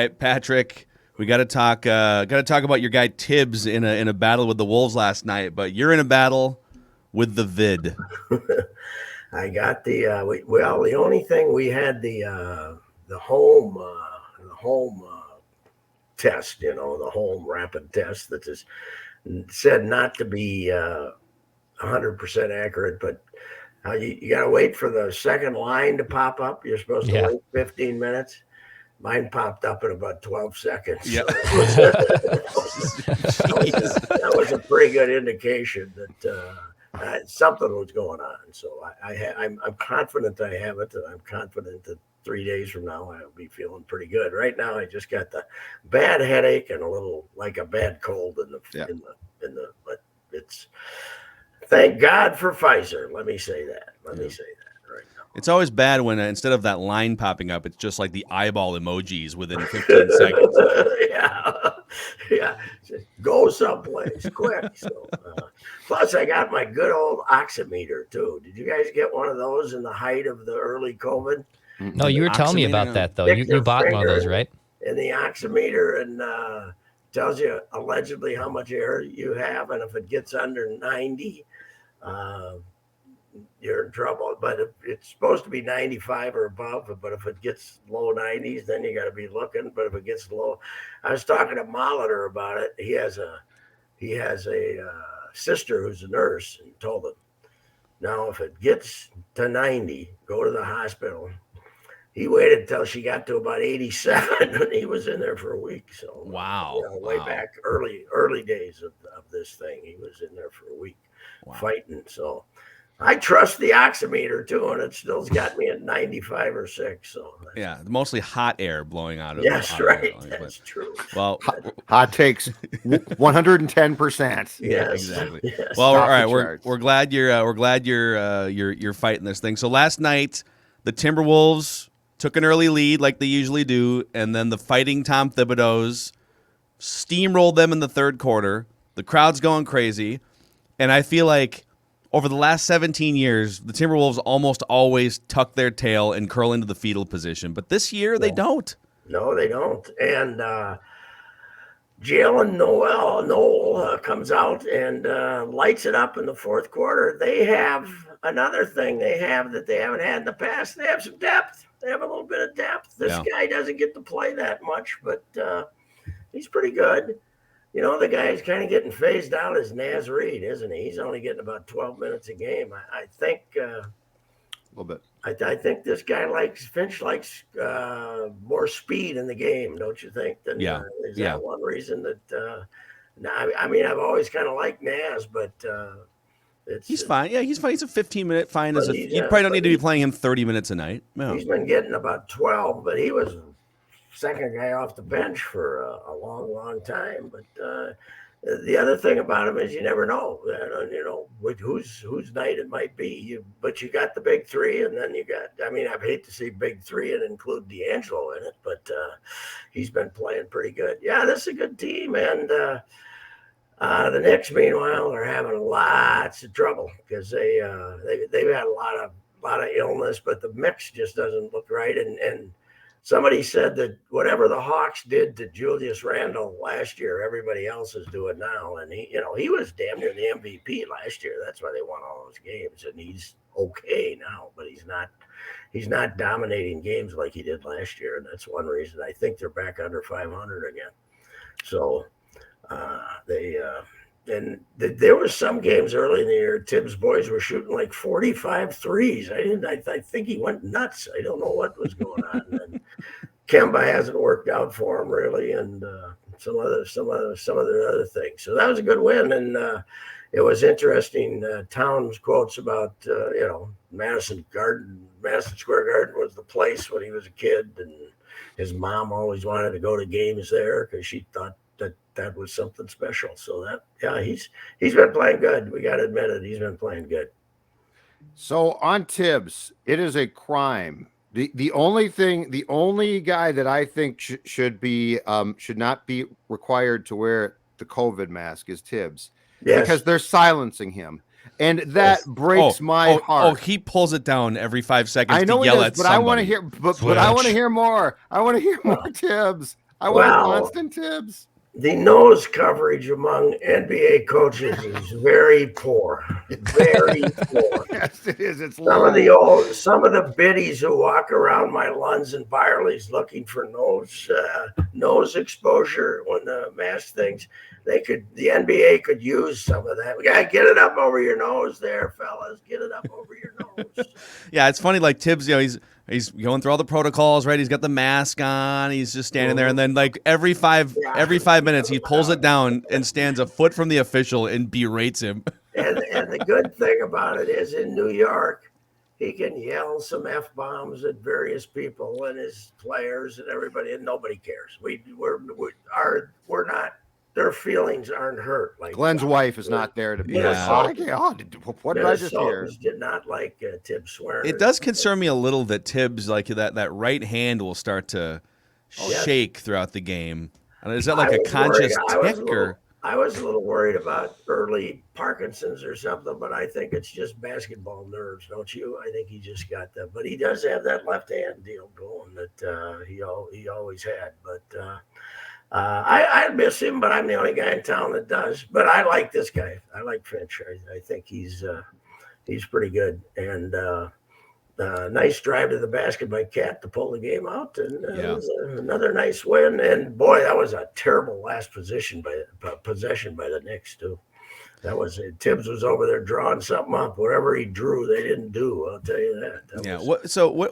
right, Patrick. We got to talk. About your guy Tibbs in a battle with the Wolves last night. But you're in a battle with the vid. I got the the only thing we had the home test, the home rapid test that is said not to be 100% accurate, but you got to wait for the second line to pop up. You're supposed to wait 15 minutes. Mine popped up in about 12 seconds. Yeah. So that was a pretty good indication that something was going on. So I'm confident I have it, and I'm confident that 3 days from now I'll be feeling pretty good. Right now I just got the bad headache and a little like a bad cold in the but it's thank God for Pfizer. Let me say that. Let me say that right now. It's always bad when instead of that line popping up, it's just like the eyeball emojis within 15 seconds. Yeah. Just go someplace quick. So, plus, I got my good old oximeter too. Did you guys get one of those in the height of the early COVID? No, you were telling me about that though. You bought one of those, right? And the oximeter and tells you allegedly how much air you have, and if it gets under 90. You're in trouble, but it's supposed to be 95 or above. But if it gets low 90s, then you got to be looking. But if it gets low, I was talking to Molitor about it. He has a sister who's a nurse, and told him, now if it gets to 90, go to the hospital. He waited until she got to about 87, and he was in there for a week. So wow, way back early days of this thing, he was in there for a week fighting. So. I trust the oximeter too, and it still's got me at 95 or 6. So mostly hot air blowing out of. Yes, right. That's true. Well, hot takes 110%. Yes, exactly. Yes. Well, all right, we're glad you're fighting this thing. So last night, the Timberwolves took an early lead like they usually do, and then the Fighting Tom Thibodeaus steamrolled them in the third quarter. The crowd's going crazy, and I feel like. Over the last 17 years, the Timberwolves almost always tuck their tail and curl into the fetal position. But this year, they don't. No, they don't. And Jalen Noel comes out and lights it up in the fourth quarter. They have another thing they have that they haven't had in the past. They have some depth. They have a little bit of depth. This guy doesn't get to play that much, but he's pretty good. The guy is kind of getting phased out as Naz Reid, isn't he? He's only getting about 12 minutes a game. I think a little bit. I think this guy Finch likes more speed in the game, don't you think? Is that one reason that? I've always kind of liked Naz, but he's fine. Yeah, he's fine. He's a 15-minute fine. You probably don't need to be playing him 30 minutes a night. No. He's been getting about 12, but he was second guy off the bench for a long time. But the other thing about him is you never know, whose night it might be. But you got the big three, and then you got. I hate to see big three and include D'Angelo in it, but he's been playing pretty good. Yeah, this is a good team, and the Knicks, meanwhile, are having lots of trouble because they've had a lot of illness, but the mix just doesn't look right, and somebody said that whatever the Hawks did to Julius Randle last year, everybody else is doing now. And he was damn near the MVP last year. That's why they won all those games. And he's okay now, but he's not dominating games like he did last year. And that's one reason I think they're back under 500 again. So there was some games early in the year, Tibbs' boys were shooting like 45 threes. I think he went nuts. I don't know what was going on. And Kemba hasn't worked out for him really, and some other other things. So that was a good win, and it was interesting. Towns quotes about Madison Square Garden was the place when he was a kid, and his mom always wanted to go to games there because she thought that was something special. So he's been playing good. We got to admit it. He's been playing good. So on Tibbs, it is a crime. The only guy that I think should not be required to wear the COVID mask is Tibbs. Yes. Because they're silencing him. And that breaks my heart. Oh, he pulls it down every 5 seconds. I know to yell he does, at but somebody. I want to hear. But I want to hear more. I want to hear more Tibbs. I want constant Tibbs. The nose coverage among NBA coaches is very poor. Very poor. Yes, it is. It's some of the biddies who walk around my Lunds and Byerlys looking for nose exposure when the mask things. The NBA could use some of that. Yeah, get it up over your nose there, fellas. Get it up over your nose. Yeah, it's funny. Like Tibbs, he's going through all the protocols, right? He's got the mask on. He's just standing there, and then like every 5 minutes, he pulls it down and stands a foot from the official and berates him. And the good thing about it is, in New York, he can yell some F-bombs at various people and his players and everybody, and nobody cares. We're not. Their feelings aren't hurt. Like Glenn's wife is not there to be what did I just hear? Did not like Tibbs swearing. It does concern me a little that Tibbs, like that right hand will start to shake throughout the game. Is that like a conscious tick or? I was a little worried about early Parkinson's or something, but I think it's just basketball nerves, don't you? I think he just got that, but he does have that left hand deal going that he always had. But I miss him, but I'm the only guy in town that does. But I like this guy. I like Finch. I think he's pretty good. And nice drive to the basket by Cat to pull the game out, and it was another nice win. And boy, that was a terrible last possession by the Knicks too. That was it. Tibbs was over there drawing something up. Whatever he drew, they didn't do. I'll tell you that.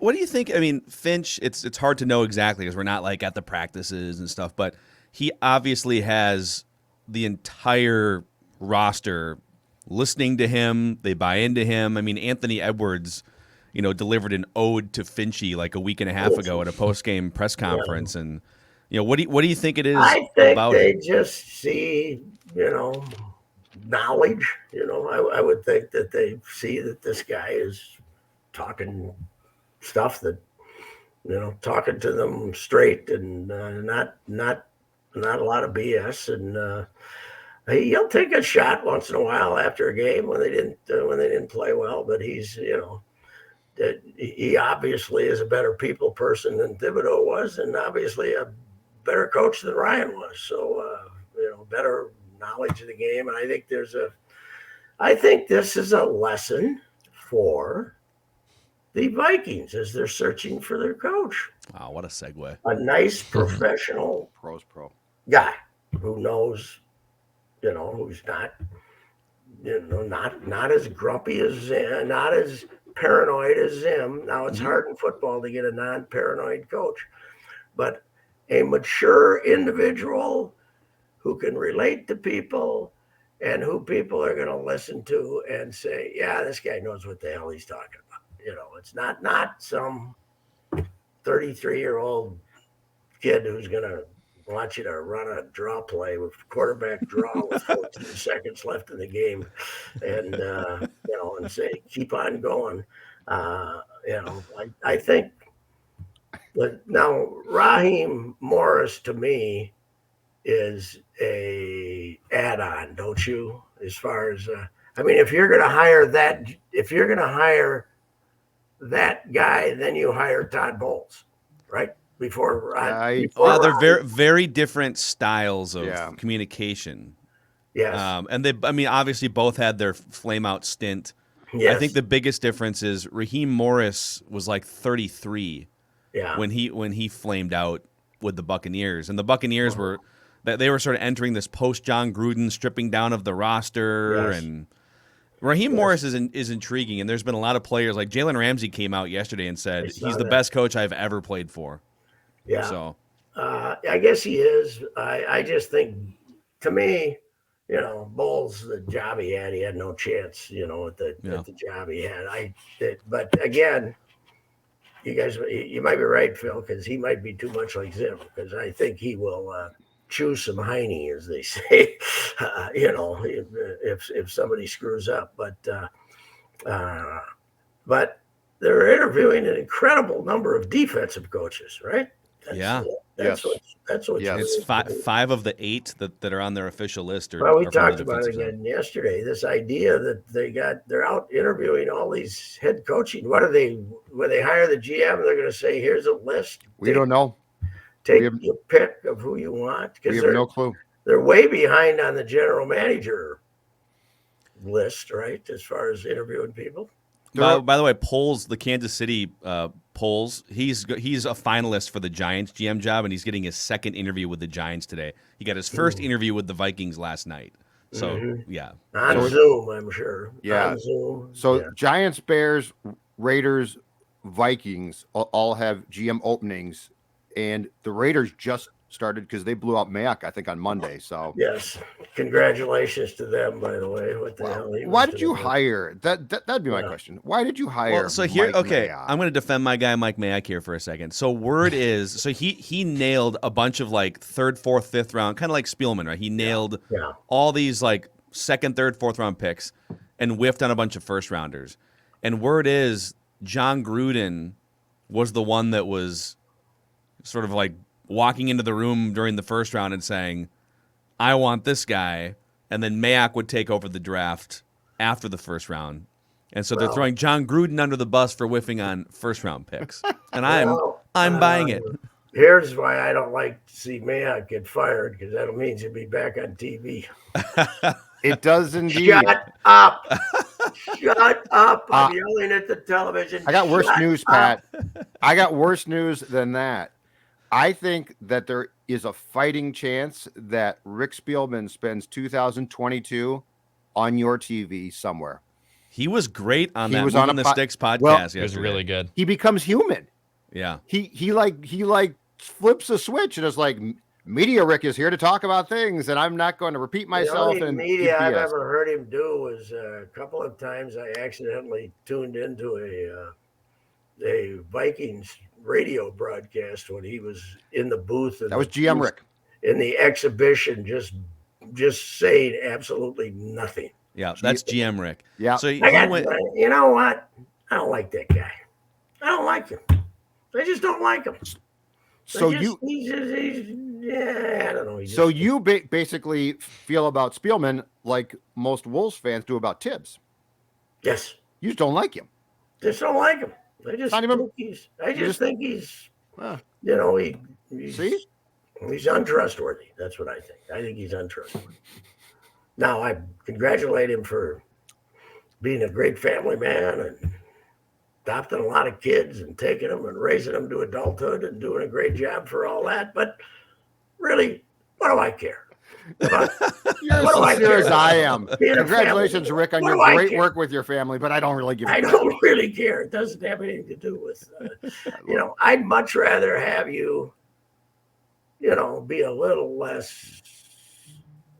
What do you think? I mean, Finch. It's hard to know exactly because we're not like at the practices and stuff. But he obviously has the entire roster listening to him. They buy into him. I mean, Anthony Edwards, delivered an ode to Finchy like a week and a half ago at a post-game press conference. And what do you think it is? I think they just see knowledge. I would think that they see that this guy is talking stuff that talking to them straight and not a lot of BS. And he'll take a shot once in a while after a game when they didn't play well. But he's he obviously is a better people person than Thibodeau was, and obviously a better coach than Ryan was. So better knowledge of the game. And I think this is a lesson for the Vikings as they're searching for their coach. Wow, what a segue. A nice professional pro guy who knows, who's not, not as grumpy as not as paranoid as him. Now it's hard in football to get a non-paranoid coach, but a mature individual who can relate to people and who people are going to listen to and say, yeah, this guy knows what the hell he's talking about. It's not some 33-year-old kid who's going to want you to run a draw play with quarterback draw with 14 seconds left in the game and, and say, keep on going. I think that now Raheem Morris to me is a add-on, don't you? As far as, if you're going to hire that guy, then you hire Todd Bowles, right? They're very, very different styles of communication. Yes. And they, obviously both had their flame out stint. Yes. I think the biggest difference is Raheem Morris was like 33 when he flamed out with the Buccaneers. And the Buccaneers were sort of entering this post John Gruden stripping down of the roster. Yes. And Raheem Morris is intriguing. And there's been a lot of players like Jalen Ramsey came out yesterday and said he's the best coach I've ever played for. Yeah. So I guess he is. I just think, to me, Bowles, the job he had no chance, at the job he had. But again, you might be right, Phil, because he might be too much like Zim, because I think he will chew some hiney, as they say, if somebody screws up. But they're interviewing an incredible number of defensive coaches, right? That's what. It's 5 of the 8 that are on their official list. Well, we talked about it again yesterday. This idea that they're out interviewing all these head coaching. What are they? When they hire the GM, they're going to say, "Here's a list." We don't know. take your pick of who you want, We because have no clue. they're way behind on the general manager list, right? As far as interviewing people. By the way, polls, the Kansas City polls, he's a finalist for the Giants GM job, and he's getting his second interview with the Giants today. He got his first interview with the Vikings last night. So, yeah. On Zoom, I'm sure. Yeah. On Zoom. So Giants, Bears, Raiders, Vikings all have GM openings, and the Raiders just started because they blew out Mayock, I think, on Monday. So yes, congratulations to them, by the way. What the hell? Why did you hire that'd be my question. Why did you hire? Well, so here, Mike Mayock? I'm going to defend my guy Mike Mayock here for a second. So word is, so he nailed a bunch of like third, fourth, fifth round, kind of like Spielman, right? He nailed all these like second, third, fourth round picks, and whiffed on a bunch of first rounders. And word is, John Gruden was the one that was sort of like walking into the room during the first round and saying, I want this guy. And then Mayock would take over the draft after the first round. And so they're throwing John Gruden under the bus for whiffing on first round picks. And I'm buying it. Here's why I don't like to see Mayock get fired, because that means he'll be back on TV. It does indeed. Shut up. Shut up. I'm yelling at the television. I got worse news, Pat. I got worse news than that. I think that there is a fighting chance that Rick Spielman spends 2022 on your TV somewhere. He was great on that was Moving on the Sticks podcast. It yesterday. was really good. He becomes human. Yeah. He flips a switch and is like, Media Rick is here to talk about things, and I'm not going to repeat myself. The only and media I've ever heard him do was a couple of times I accidentally tuned into a Vikings radio broadcast when he was in the booth. That was GM Rick. In the exhibition, just saying absolutely nothing. Yeah, that's GM Rick. Yeah. So you know what? I don't like that guy. I don't like him. I just don't like him. So I don't know. So you basically feel about Spielman like most Wolves fans do about Tibbs. Yes. You just don't like him. Just don't like him. I just think he's he's untrustworthy. That's what I think. I think he's untrustworthy. Now, I congratulate him for being a great family man and adopting a lot of kids and taking them and raising them to adulthood and doing a great job for all that. But really, what do I care? You're as sincere as I am. Congratulations, Rick, on your great work with your family, but I don't really give a I don't really care. It doesn't have anything to do with, I'd much rather have you, be a little less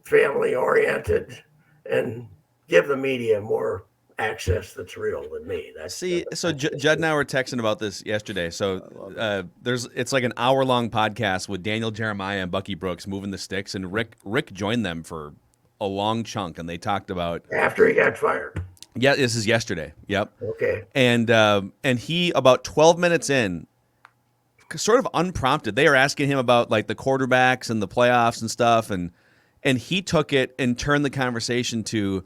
family oriented and give the media more access that's real than me. So Judd and I were texting about this yesterday. So it's like an hour-long podcast with Daniel Jeremiah and Bucky Brooks moving the sticks, and Rick joined them for a long chunk, and they talked about after he got fired. Yeah, this is yesterday. Yep. Okay. And he, about 12 minutes in, sort of unprompted, they were asking him about like the quarterbacks and the playoffs and stuff, and he took it and turned the conversation to,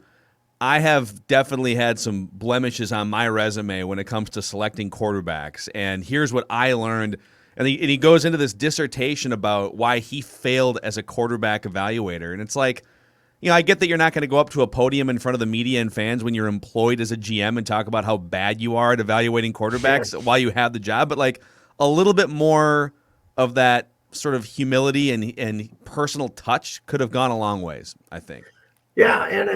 I have definitely had some blemishes on my resume when it comes to selecting quarterbacks, and here's what I learned. And he goes into this dissertation about why he failed as a quarterback evaluator. And it's like, I get that you're not going to go up to a podium in front of the media and fans when you're employed as a GM and talk about how bad you are at evaluating quarterbacks while you have the job, but like a little bit more of that sort of humility and personal touch could have gone a long ways, I think. Yeah, and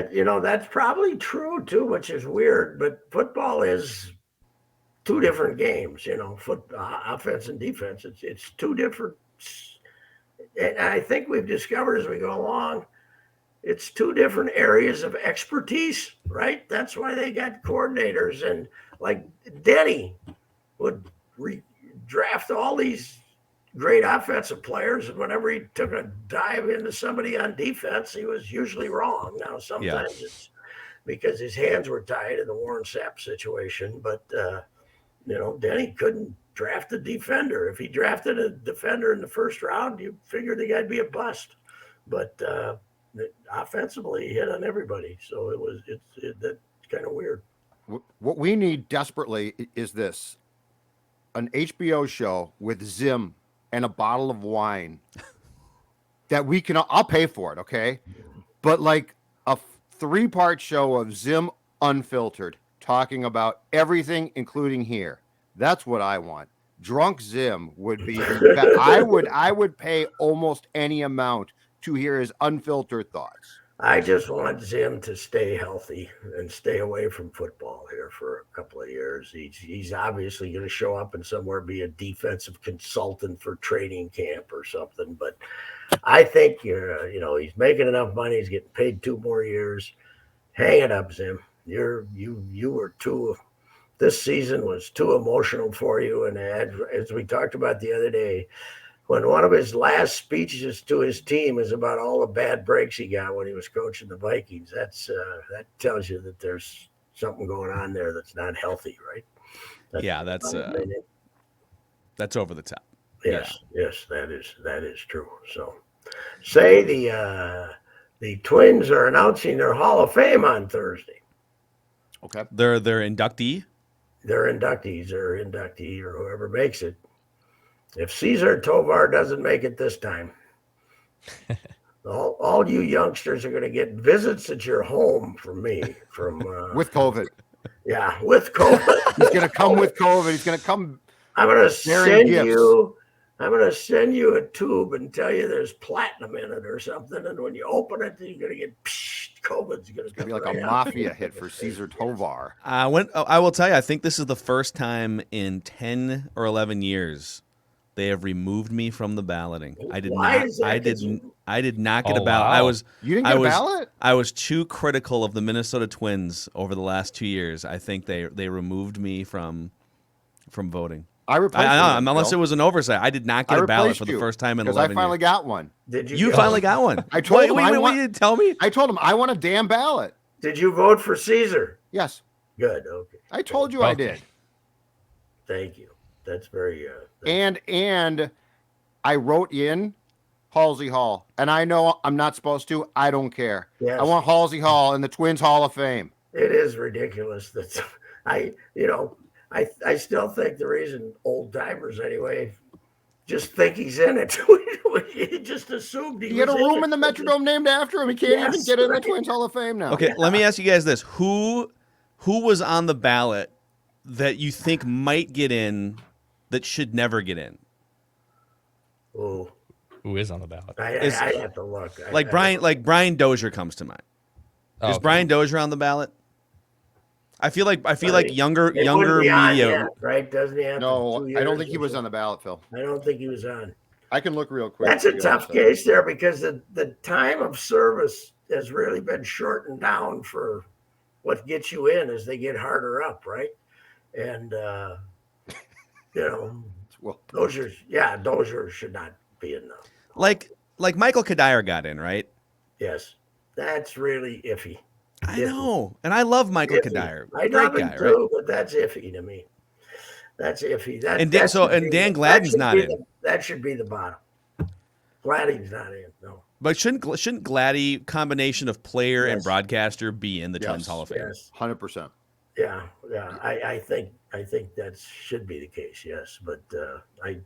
that's probably true too, which is weird. But football is two different games. Offense and defense. It's two different. And I think we've discovered as we go along, it's two different areas of expertise, right? That's why they got coordinators, and like Denny would draft all these great offensive players, and whenever he took a dive into somebody on defense, he was usually wrong. Now, sometimes it's because his hands were tied in the Warren Sapp situation, but Denny couldn't draft a defender. If he drafted a defender in the first round, you figured the guy'd be a bust. But offensively, he hit on everybody, so that's kind of weird. What we need desperately is this: an HBO show with Zim and a bottle of wine that we can, I'll pay for it, okay? But like a 3-part show of Zim Unfiltered, talking about everything, including here. That's what I want. Drunk Zim would be, I would pay almost any amount to hear his unfiltered thoughts. I just want Zim to stay healthy and stay away from football here for a couple of years. He's obviously going to show up and somewhere be a defensive consultant for training camp or something. But I think he's making enough money. He's getting paid 2 more years. Hang it up, Zim. You were too. This season was too emotional for you, and as we talked about the other day, when one of his last speeches to his team is about all the bad breaks he got when he was coaching the Vikings, that tells you that there's something going on there that's not healthy, right? That's over the top. Yes, that is true. So, say the Twins are announcing their Hall of Fame on Thursday. Okay, they're inductee. They're inductees or inductee or whoever makes it. If Cesar Tovar doesn't make it this time, all you youngsters are going to get visits at your home from me. With COVID. Yeah, with COVID. He's going to come with COVID. He's going to come. I'm going to send you. I'm going to send you a tube and tell you there's platinum in it or something. And when you open it, you're going to get COVID's going to be like a mafia hit for Cesar Tovar. I will tell you, I think this is the first time in 10 or 11 years they have removed me from the balloting. I did not get a ballot. Wow. You didn't get a ballot? I was too critical of the Minnesota Twins over the last 2 years. I think they removed me from voting. I replaced you. Unless it was an oversight. I did not get a ballot for the first time in 11 years. I finally got one. Did you? You finally got one. I told him. You didn't tell me? I told him I want a damn ballot. Did you vote for Caesar? Yes. Good. Okay. I told you I did. Thank you. That's very. And I wrote in Halsey Hall, and I know I'm not supposed to. I don't care. Yes. I want Halsey Hall in the Twins Hall of Fame. It is ridiculous that I still think the reason old timers anyway just think he's in it. He just assumed he had a was room in the Metrodome named after him. He can't even get in the Twins Hall of Fame now. Okay, let me ask you guys this: who was on the ballot that you think might get in that should never get in? Oh, who is on the ballot? I have to look. Brian Dozier comes to mind. Is Brian Dozier on the ballot? I feel like younger media, right? Doesn't he have? No, I don't think he was on the ballot, Phil. I don't think he was on. I can look real quick. That's a tough case there because the time of service has really been shortened down for what gets you in as they get harder up, right? And Dozier should not be in the like Michael Kadire got in, right? Yes, that's really iffy. I know, and I love Michael Kadire. I love him too, but that's iffy to me. That's iffy. Dan Gladden's not in. That should be the bottom. Gladden's not in, no. But shouldn't Gladdy, combination of player and broadcaster, be in the Twins Hall of Fame? Yes, 100%. Yeah. I think that should be the case. Yes, but I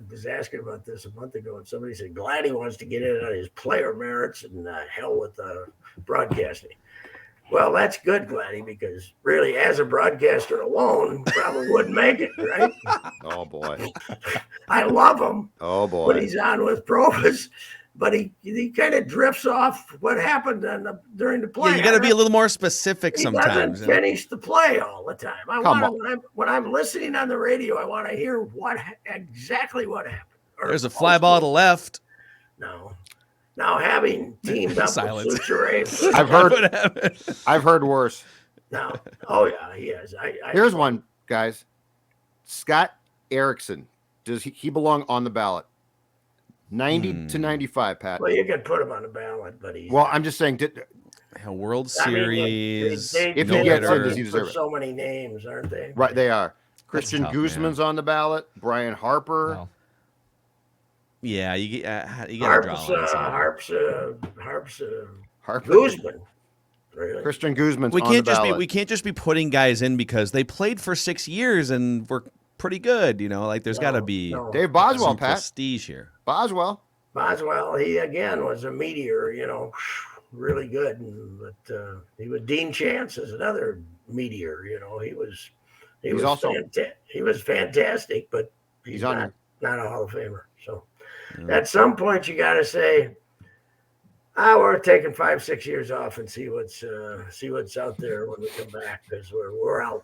was asking about this a month ago, and somebody said Gladdy wants to get in on his player merits and hell with broadcasting. Well, that's good, Gladdy, because really, as a broadcaster alone, probably wouldn't make it, right? Oh boy, I love him. Oh boy, when he's on with Provis, but he kind of drifts off what happened during the play. Yeah, you got to be a little more specific sometimes. He doesn't finish the play all the time. When I'm listening on the radio, I want to hear exactly what happened. There's a fly ball to left. No. Now having teamed up with Suchere, I've heard worse. No. Oh yeah, he has. Here's one, guys. Scott Erickson. Does he belong on the ballot? 90 to 95, Pat. Well, you can put him on the ballot, but he's. Well, I'm just saying. A World Series. If he gets in, does he deserve it? So many names, aren't they? Right, they are. Christian Guzman's on the ballot. Brian Harper. Wow. Yeah, you got to draw Harp's Harper. Guzman. Really? Christian Guzman's we on the ballot. We can't just be putting guys in because they played for 6 years and pretty good. You know, like there's got to be Dave Boswell, some Pat. prestige here. Boswell, he again was a meteor, really good. But he was Dean Chance is another meteor. He was fantastic, but he's not a Hall of Famer. So at some point you got to say, we're taking 5-6 years off and see what's out there when we come back, because we're out.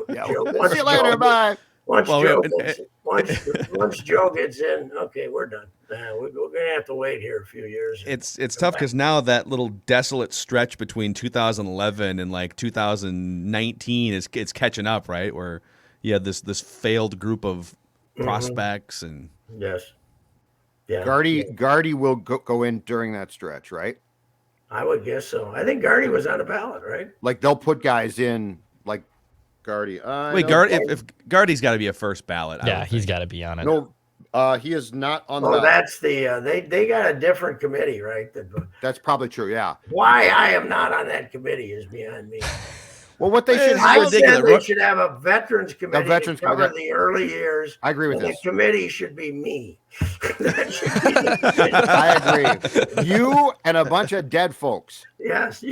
yeah. Joe, See you later, bye. Once Joe gets in, okay, we're done. We're gonna have to wait here a few years. It's tough because now that little desolate stretch between 2011 and like 2019 it's catching up, right? Where you had this failed group of prospects and yes, yeah. Gardy will go in during that stretch, right? I would guess so. I think Gardy was on the ballot, right? Like they'll put guys in like Gardy. Wait, if Gardy's got to be a first ballot. Yeah, he's got to be on it. No, he is not on the ballot. ballot. That's the they got a different committee, right? That's probably true. Yeah. Why I am not on that committee is beyond me. Well, what they should I have, said they should have a veterans committee to cover the early years. I agree with this. The committee should be me. I agree. You and a bunch of dead folks. Yes,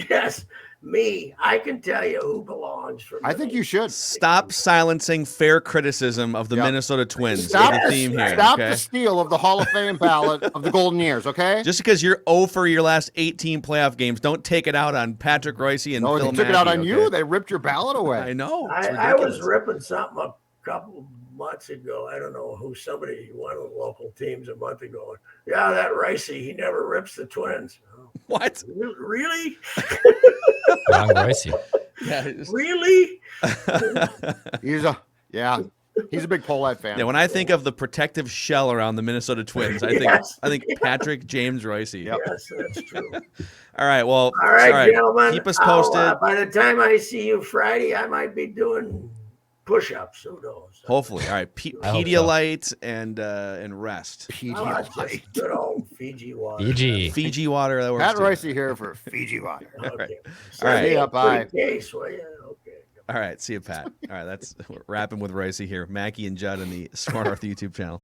me. I can tell you who belongs for me. I think you should stop silencing fair criticism of the Minnesota Twins. Stop the theme here. Stop okay? the steal of the Hall of Fame ballot of the Golden Years. Okay. Just because you're 0 for your last 18 playoff games, don't take it out on Patrick Reusse and Phil they took Mackey, it out on okay? you. They ripped your ballot away. I know. I was ripping something a couple months ago. I don't know who, one of the local teams a month ago. Yeah, that Reusse, he never rips the Twins. Oh, what? Really? Wrong Reusse. Yeah, really? He's a big Pohlad fan. Yeah, when I think of the protective shell around the Minnesota Twins, I think Patrick James Reusse. Yep. Yes, that's true. All right, well, all right, gentlemen. Keep us posted. By the time I see you Friday, I might be doing push-ups. Who knows? Hopefully. All right, Pedialyte and rest. Pedialyte. Good old Fiji water. Fiji water. That works. Pat Reusse here for Fiji water. Okay. All right. See ya, bye. Case, will you? Okay. All right. See you, Pat. All right. We're wrapping with Reusse here. Mackie and Judd on the SKOR North YouTube channel.